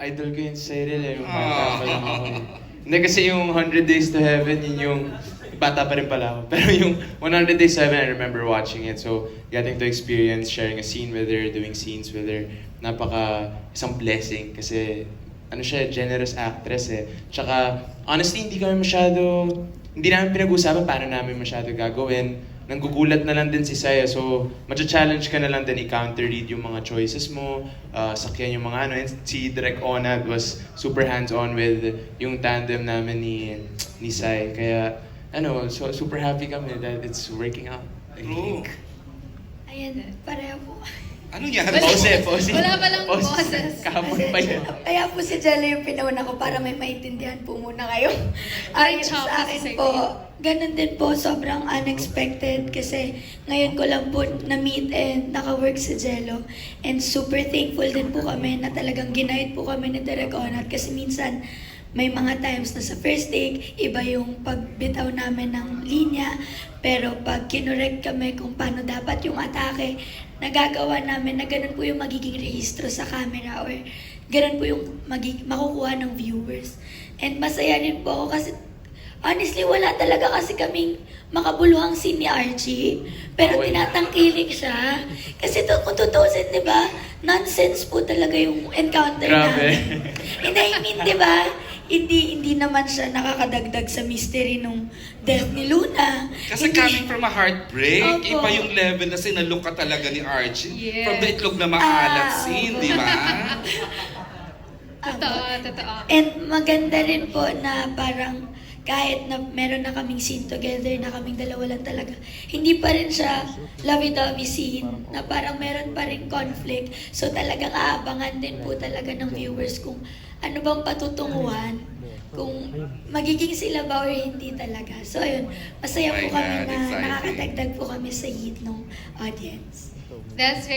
idol ko yun si Cyril eh. Yung bata pa lang ako eh. Hindi kasi yung 100 Days to Heaven, yun yung bata pa rin pala ako. Pero yung 100 Days to Heaven, I remember watching it. So, getting to experience sharing a scene with her, doing scenes with her, isang blessing. Kasi, ano siya, generous actress eh. Tsaka, honestly, hindi namin pinag-usapan paano namin masyado gagawin. Nanggugulat na lang din si Saya. So, matcha-challenge ka na lang din i-counter-read yung mga choices mo, sakyan yung mga ano. And si Direk Onad was super hands-on with yung tandem namin ni Sai. Kaya, so super happy kami that it's working out. I think. Ayan, pareho po. Ano yan? Pause. Wala pa lang boses. Kahapon pa yun. Kaya po si Jello yung pinauna ko para may maintindihan po muna kayo. Ayun Chop, sa akin sige. po, ganun din po, sobrang unexpected kasi ngayon ko lang po na-meet and naka-work si Jello. And super thankful din po kami na talagang ginayad po kami ni Direk Onat kasi minsan may mga times na sa first take, iba yung pagbitaw namin ng linya. Pero pag kinorek kami kung paano dapat yung atake, nagagawa namin na ganun po yung magiging rehistro sa camera or ganun po yung makukuha ng viewers. And masaya rin po ako kasi honestly, wala talaga kasi kaming makabuluhang scene ni Archie. Pero tinatangkilik siya. Kasi kung tutusin, di ba, nonsense po talaga yung encounter namin. And I mean, di ba, hindi naman siya nakakadagdag sa mystery nung death ni Luna. Kasi coming from a heartbreak, Opo. iba yung level na sinalok ka talaga ni Archie. Yes. From the itlog na maalat scene, opo. di ba? Totoo. And maganda rin po na parang kahit na meron na kaming scene together na kaming dalawa lang talaga, hindi pa rin siya lovey-dovey scene na parang meron pa rin conflict. So talagang aabangan din po talaga ng viewers kung ano bang patutunguhan, kung magiging sila ba or hindi talaga. So ayun, masaya Oh my po kami God, na exciting. nakakadagdag po kami sa hit ng audience. That's very